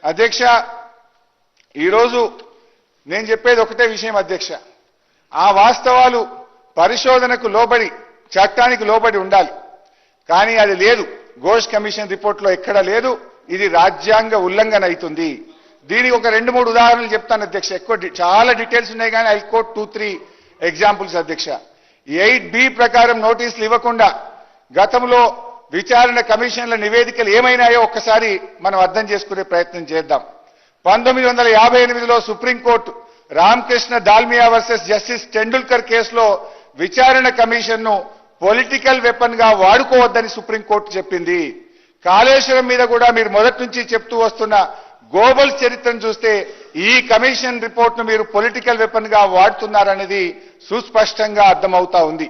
అధ్యక్ష ఈరోజు నేను చెప్పేది ఒకటే విషయం అధ్యక్ష, ఆ వాస్తవాలు పరిశోధనకు లోబడి చట్టానికి లోబడి ఉండాలి. కానీ అది లేదు, ఘోష్ కమిషన్ రిపోర్ట్లో ఎక్కడా లేదు. ఇది రాజ్యాంగ ఉల్లంఘన అవుతుంది. దీనికి ఒక 2-3 ఉదాహరణలు చెప్తాను అధ్యక్ష. చాలా డీటెయిల్స్ ఉన్నాయి కానీ ఐ కోట్ 2-3 ఎగ్జాంపుల్స్ అధ్యక్ష. 8B ప్రకారం నోటీసులు ఇవ్వకుండా గతంలో విచారణ కమిషన్ల నివేదికలు ఏమైనాయో ఒక్కసారి మనం అర్థం చేసుకునే ప్రయత్నం చేద్దాం. 1958లో supreme court Ramakrishna Dalmia versus justice Tendulkar కేసులో విచారణ కమిషన్ను పొలిటికల్ వెపన్ గా వాడుకోవద్దని సుప్రీంకోర్టు చెప్పింది. కాళేశ్వరం మీద కూడా మీరు మొదటి నుంచి చెప్తూ వస్తున్న గ్లోబల్ చరిత్రను చూస్తే ఈ కమిషన్ రిపోర్ట్ను మీరు పొలిటికల్ వెపన్ గా వాడుతున్నారనేది సుస్పష్టంగా అర్థమవుతా ఉంది.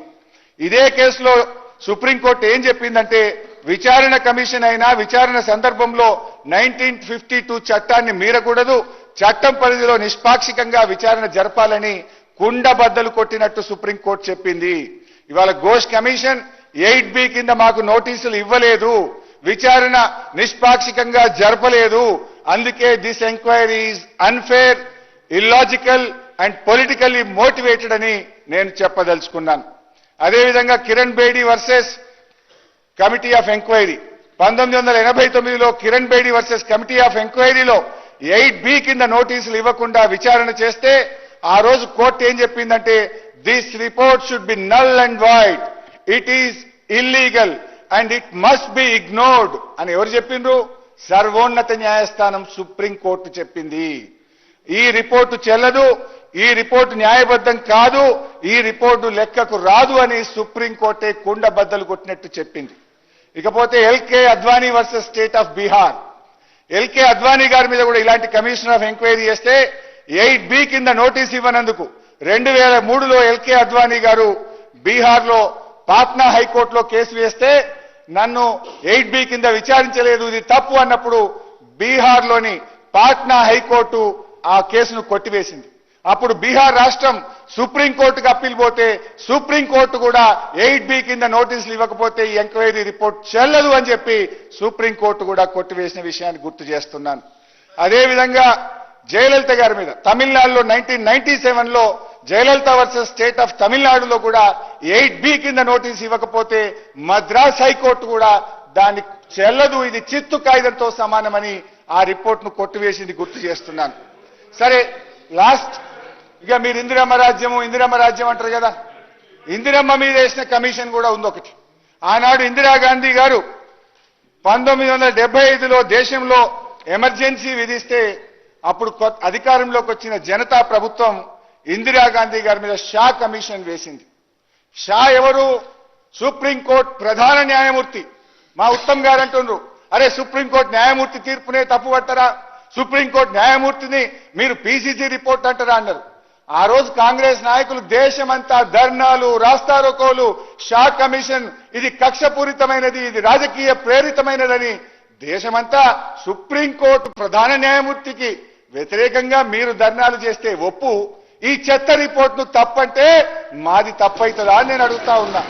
ఇదే కేసులో సుప్రీంకోర్టు ఏం చెప్పిందంటే విచారణ కమిషన్ అయినా విచారణ సందర్భంలో 1952 చట్టాన్ని మీరకూడదు, చట్టం పరిధిలో నిష్పాక్షికంగా విచారణ జరపాలని కుండబద్దలు కొట్టినట్టు సుప్రీంకోర్టు చెప్పింది. ఇవాళ ఘోష్ కమిషన్ 8B కింద మాకు నోటీసులు ఇవ్వలేదు, విచారణ నిష్పాక్షికంగా జరపలేదు, అందుకే this enquiry is unfair, illogical and politically motivated అని నేను చెప్పదలుచుకున్నాను. అదేవిధంగా Kiran Bedi versus committee of enquiry 1989లో Kiran Bedi versus committee of ఎంక్వైరీలో 8B కింద నోటీసులు ఇవ్వకుండా విచారణ చేస్తే ఆ రోజు కోర్టు ఏం చెప్పిందంటే this report should be null and void, it is illegal and it must be ignored అని ఎవరు చెప్పిండ్రు? సర్వోన్నత న్యాయస్థానం సుప్రీంకోర్టు చెప్పింది. ఈ రిపోర్టు చెల్లదు, ఈ రిపోర్టు న్యాయబద్ధం కాదు, ఈ రిపోర్టు లెక్కకు రాదు అని సుప్రీంకోర్టే కుండబద్దలు కొట్టినట్టు చెప్పింది. ఇకపోతే LK Advani versus state of Bihar, LK Advani గారి మీద కూడా ఇలాంటి కమిషన్ ఆఫ్ ఎంక్వైరీ చేస్తే 8B కింద నోటీస్ ఇవ్వనందుకు 2003లో ఎల్కే అద్వానీ గారు బీహార్లో పాట్నా హైకోర్టులో కేసు వేస్తే నన్ను 8B కింద విచారించలేదు, ఇది తప్పు అన్నప్పుడు బీహార్లోని పాట్నా హైకోర్టు ఆ కేసును కొట్టివేసింది. అప్పుడు బీహార్ రాష్ట్రం సుప్రీంకోర్టుకు అప్పీల్ పోతే సుప్రీంకోర్టు కూడా 8B కింద నోటీసులు ఇవ్వకపోతే ఈ ఎంక్వైరీ రిపోర్ట్ చెల్లదు అని చెప్పి సుప్రీంకోర్టు కూడా కొట్టివేసిన విషయాన్ని గుర్తు చేస్తున్నాను. అదేవిధంగా జయలలిత గారి మీద తమిళనాడులో 1997లో జయలలిత వర్సెస్ స్టేట్ ఆఫ్ తమిళనాడులో కూడా 8B కింద నోటీసు ఇవ్వకపోతే మద్రాస్ హైకోర్టు కూడా దాన్ని చెల్లదు, ఇది చిత్తు కాగితంతో సమానమని ఆ రిపోర్ట్ను కొట్టివేసింది గుర్తు చేస్తున్నాను. సరే, లాస్ట్ ఇక మీరు ఇందిరమ్మ రాజ్యం అంటారు కదా, ఇందిరమ్మ మీద వేసిన కమిషన్ కూడా ఉంది ఒకటి. ఆనాడు ఇందిరాగాంధీ గారు 1975లో దేశంలో ఎమర్జెన్సీ విధిస్తే అప్పుడు అధికారంలోకి వచ్చిన జనతా ప్రభుత్వం ఇందిరాగాంధీ గారి మీద షా కమిషన్ వేసింది. షా ఎవరు? సుప్రీంకోర్టు ప్రధాన న్యాయమూర్తి. మా ఉత్తమ్ గారు అంటున్నారు, అరే సుప్రీంకోర్టు న్యాయమూర్తి తీర్పునే తప్పుపట్టరా, సుప్రీంకోర్టు న్యాయమూర్తిని మీరు పీసీసీ రిపోర్ట్ అంటారా అన్నారు. ఆ రోజు కాంగ్రెస్ నాయకులు దేశమంతా ధర్నాలు, రాస్తారోకోలు, షా కమిషన్ ఇది కక్షపూరితమైనది, ఇది రాజకీయ ప్రేరితమైనదని దేశమంతా సుప్రీంకోర్టు ప్రధాన న్యాయమూర్తికి వ్యతిరేకంగా మీరు ధర్నాలు చేస్తే ఒప్పు, ఈ చెత్త రిపోర్ట్ను తప్పంటే మాది తప్పైతుందా అని నేను అడుగుతా ఉన్నా.